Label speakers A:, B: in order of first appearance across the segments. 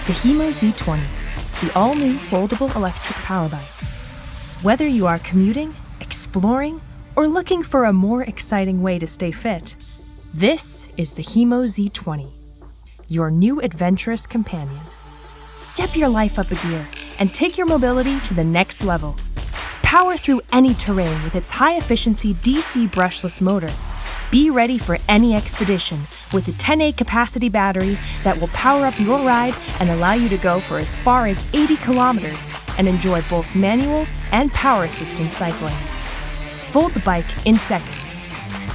A: The Hemo Z20, the all-new foldable electric power bike. Whether you are commuting, exploring, or looking for a more exciting way to stay fit, this is the Hemo Z20, your new adventurous companion. Step your life up a gear and take your mobility to the next level. Power through any terrain with its high-efficiency DC brushless motor. Be ready for any expedition with a 10A capacity battery that will power up your ride and allow you to go for as far as 80 kilometers and enjoy both manual and power assistance cycling. Fold the bike in seconds.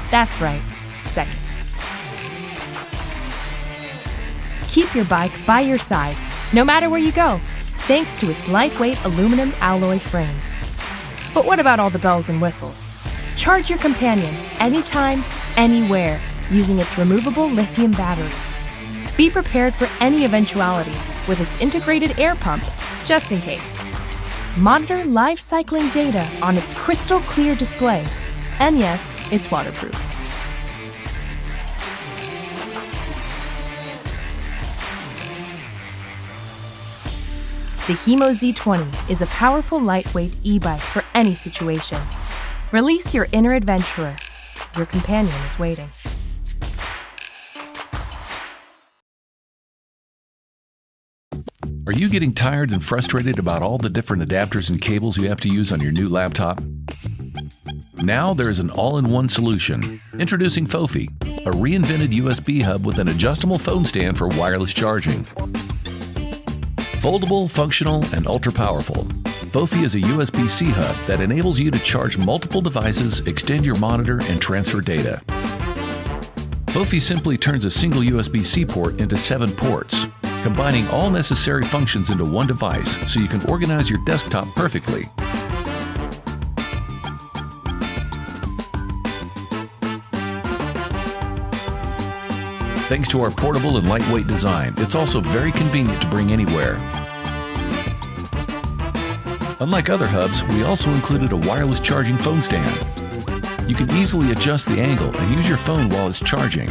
A: That's right, seconds. Keep your bike by your side, no matter where you go, thanks to its lightweight aluminum alloy frame. But what about all the bells and whistles? Charge your companion anytime, anywhere, using its removable lithium battery. Be prepared for any eventuality with its integrated air pump, just in case. Monitor live cycling data on its crystal clear display. And yes, it's waterproof. The Hemo Z20 is a powerful lightweight e-bike for any situation. Release your inner adventurer. Your companion is waiting.
B: Are you getting tired and frustrated about all the different adapters and cables you have to use on your new laptop? Now there is an all-in-one solution. Introducing Fofi, a reinvented USB hub with an adjustable phone stand for wireless charging. Foldable, functional, and ultra-powerful, Fofi is a USB-C hub that enables you to charge multiple devices, extend your monitor, and transfer data. Fofi simply turns a single USB-C port into 7 ports, combining all necessary functions into one device so you can organize your desktop perfectly. Thanks to our portable and lightweight design, it's also very convenient to bring anywhere. Unlike other hubs, we also included a wireless charging phone stand. You can easily adjust the angle and use your phone while it's charging.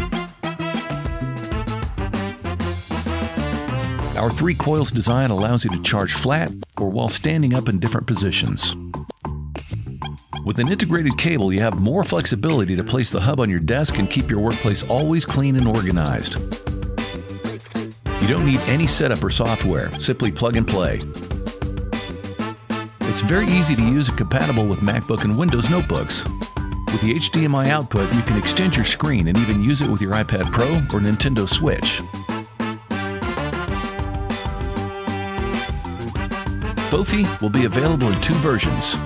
B: Our 3 coils design allows you to charge flat or while standing up in different positions. With an integrated cable, you have more flexibility to place the hub on your desk and keep your workplace always clean and organized. You don't need any setup or software, simply plug and play. It's very easy to use and compatible with MacBook and Windows notebooks. With the HDMI output, you can extend your screen and even use it with your iPad Pro or Nintendo Switch. Fofi will be available in 2 versions.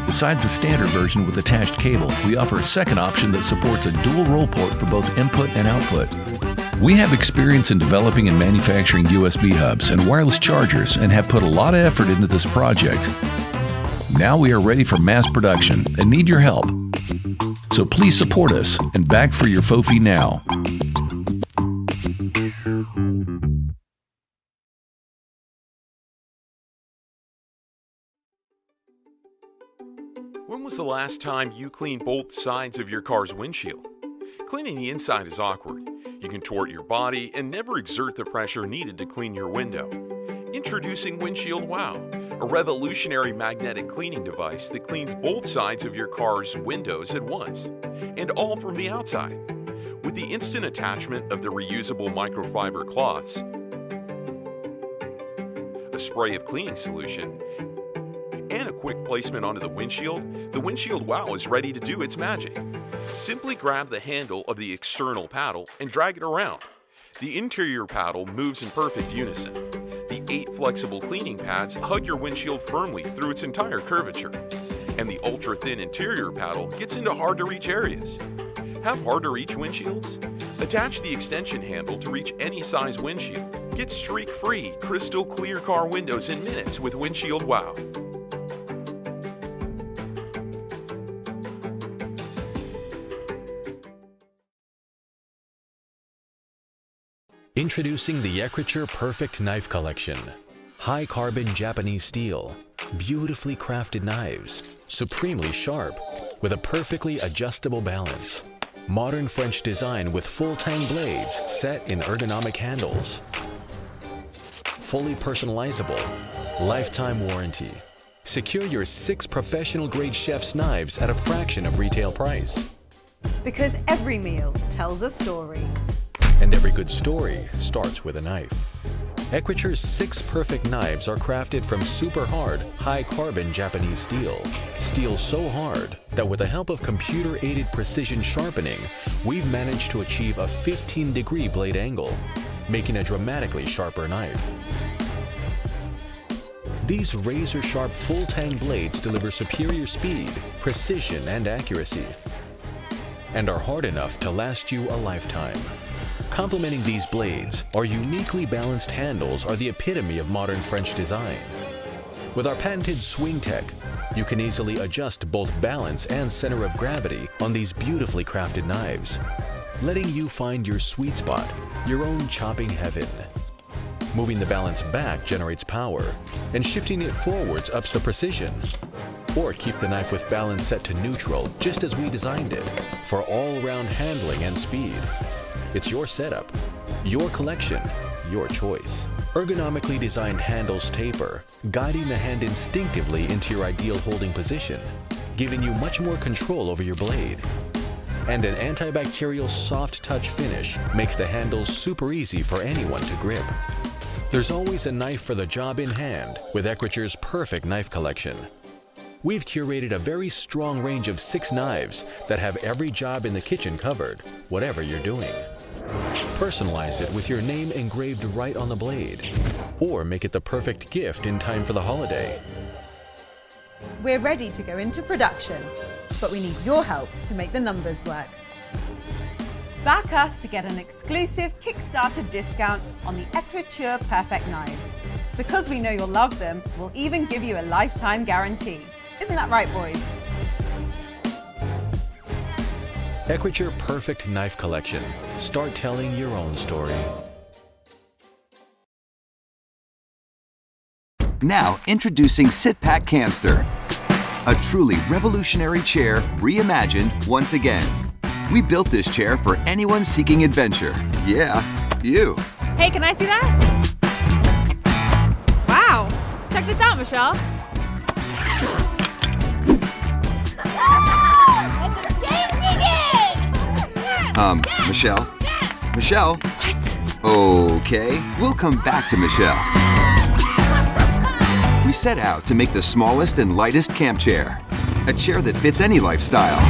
B: Besides the standard version with attached cable, we offer a second option that supports a dual roll port for both input and output. We have experience in developing and manufacturing USB hubs and wireless chargers and have put a lot of effort into this project. Now we are ready for mass production and need your help. So please support us and back for your Fofi now.
C: When was the last time you cleaned both sides of your car's windshield? Cleaning the inside is awkward. You contort your body and never exert the pressure needed to clean your window. Introducing Windshield Wow, a revolutionary magnetic cleaning device that cleans both sides of your car's windows at once, and all from the outside. With the instant attachment of the reusable microfiber cloths, a spray of cleaning solution, and a quick placement onto the Windshield Wow is ready to do its magic. Simply grab the handle of the external paddle and drag it around. The interior paddle moves in perfect unison. The 8 flexible cleaning pads hug your windshield firmly through its entire curvature. And the ultra-thin interior paddle gets into hard-to-reach areas. Have hard-to-reach windshields? Attach the extension handle to reach any size windshield. Get streak-free, crystal-clear car windows in minutes with Windshield Wow.
D: Introducing the Yakrature Perfect Knife Collection. High-carbon Japanese steel, beautifully crafted knives, supremely sharp, with a perfectly adjustable balance. Modern French design with full-tang blades set in ergonomic handles. fully personalizable, lifetime warranty. Secure your 6 professional-grade chef's knives at a fraction of retail price.
E: Because every meal tells a story.
D: And every good story starts with a knife. Equiture's 6 perfect knives are crafted from super hard, high-carbon Japanese steel. Steel so hard that with the help of computer-aided precision sharpening, we've managed to achieve a 15-degree blade angle, making a dramatically sharper knife. These razor-sharp full-tang blades deliver superior speed, precision, and accuracy, and are hard enough to last you a lifetime. Complementing these blades, our uniquely balanced handles are the epitome of modern French design. With our patented swing tech, you can easily adjust both balance and center of gravity on these beautifully crafted knives, letting you find your sweet spot, your own chopping heaven. Moving the balance back generates power, and shifting it forwards ups the precision. Or keep the knife with balance set to neutral, just as we designed it, for all-round handling and speed. It's your setup, your collection, your choice. Ergonomically designed handles taper, guiding the hand instinctively into your ideal holding position, giving you much more control over your blade. And an antibacterial soft touch finish makes the handles super easy for anyone to grip. There's always a knife for the job in hand with Equiture's perfect knife collection. We've curated a very strong range of 6 knives that have every job in the kitchen covered, whatever you're doing. Personalize it with your name engraved right on the blade, or make it the perfect gift in time for the holiday.
E: We're ready to go into production, but we need your help to make the numbers work. Back us to get an exclusive Kickstarter discount on the Equiture Perfect Knives. Because we know you'll love them, we'll even give you a lifetime guarantee. Isn't that right, boys?
D: Equiture Perfect Knife Collection. Start telling your own story.
F: Now introducing SitPack Camster, a truly revolutionary chair reimagined once again. We built this chair for anyone seeking adventure. Yeah, you.
G: Hey, can I see that? Wow! Check this out, Michelle.
F: Michelle? Michelle?
G: What?
F: Okay, we'll come back to Michelle. We set out to make the smallest and lightest camp chair, a chair that fits any lifestyle.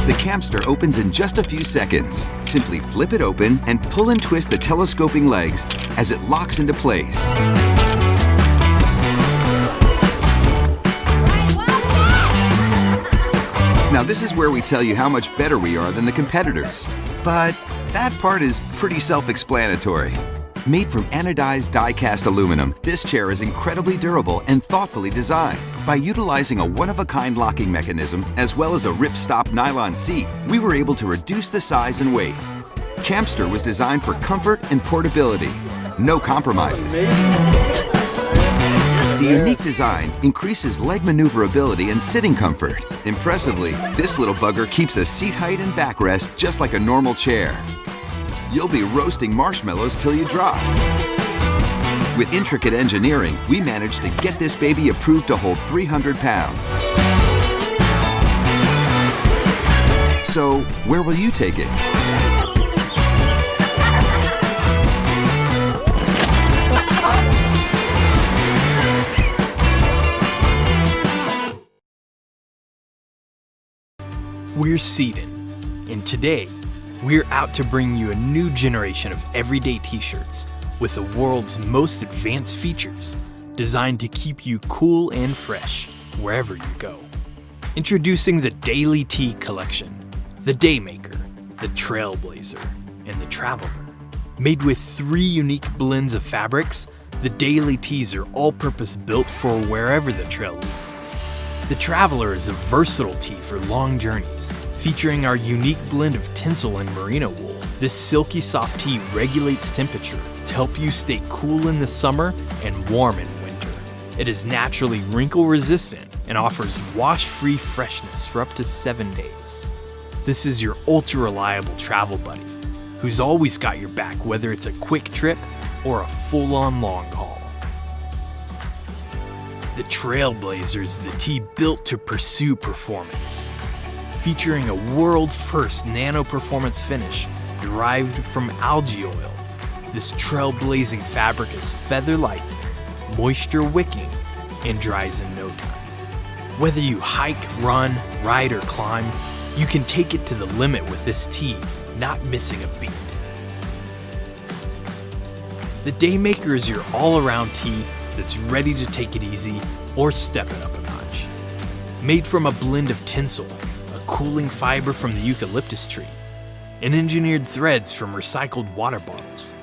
F: The Camster opens in just a few seconds. Simply flip it open and pull and twist the telescoping legs as it locks into place. Now this is where we tell you how much better we are than the competitors. But that part is pretty self-explanatory. Made from anodized die-cast aluminum, this chair is incredibly durable and thoughtfully designed. By utilizing a one-of-a-kind locking mechanism, as well as a rip-stop nylon seat, we were able to reduce the size and weight. Camster was designed for comfort and portability. No compromises. The unique design increases leg maneuverability and sitting comfort. Impressively, this little bugger keeps a seat height and backrest just like a normal chair. You'll be roasting marshmallows till you drop. With intricate engineering, we managed to get this baby approved to hold 300 pounds. So, where will you take it?
H: We're Seaton, and today, we're out to bring you a new generation of everyday t-shirts with the world's most advanced features, designed to keep you cool and fresh wherever you go. Introducing the Daily Tee collection, the Daymaker, the Trailblazer, and the Traveler. Made with 3 unique blends of fabrics, the Daily Tees are all-purpose built for wherever the trail leads. The Traveler is a versatile tee for long journeys, featuring our unique blend of tinsel and merino wool. This silky soft tee regulates temperature, to help you stay cool in the summer and warm in winter. It is naturally wrinkle resistant and offers wash-free freshness for up to 7 days. This is your ultra reliable travel buddy, who's always got your back whether it's a quick trip or a full-on long haul. The Trailblazer is the tee built to pursue performance. Featuring a world-first nano-performance finish derived from algae oil, this trailblazing fabric is feather-light, moisture-wicking, and dries in no time. Whether you hike, run, ride, or climb, you can take it to the limit with this tee, not missing a beat. The Daymaker is your all-around tee that's ready to take it easy or step it up a notch. Made from a blend of tinsel, a cooling fiber from the eucalyptus tree, and engineered threads from recycled water bottles,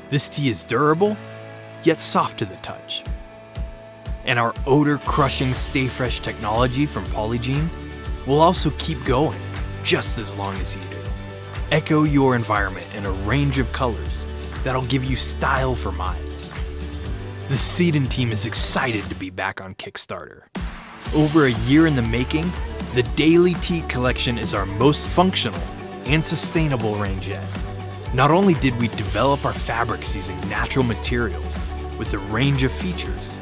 H: this tee is durable, yet soft to the touch. And our odor-crushing Stay Fresh technology from Polygiene will also keep going just as long as you do. Echo your environment in a range of colors that'll give you style for miles. The Seedon team is excited to be back on Kickstarter. Over a year in the making, the Daily Tee collection is our most functional and sustainable range yet. Not only did we develop our fabrics using natural materials with a range of features,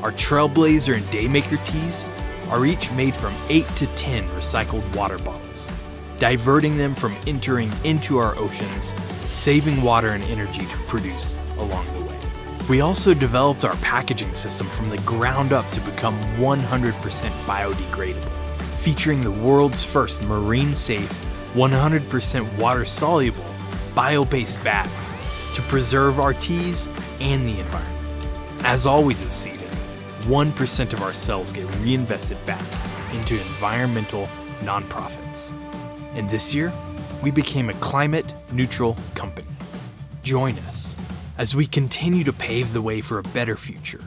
H: our Trailblazer and Daymaker tees are each made from 8 to 10 recycled water bottles, diverting them from entering into our oceans, saving water and energy to produce along the way. We also developed our packaging system from the ground up to become 100% biodegradable, featuring the world's first marine-safe, 100% water-soluble, bio-based bags to preserve our tees and the environment. As always at Seedon, 1% of our sales get reinvested back into environmental nonprofits. And this year, we became a climate-neutral company. Join us as we continue to pave the way for a better future.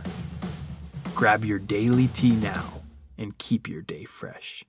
H: Grab your Daily Tee now and keep your day fresh.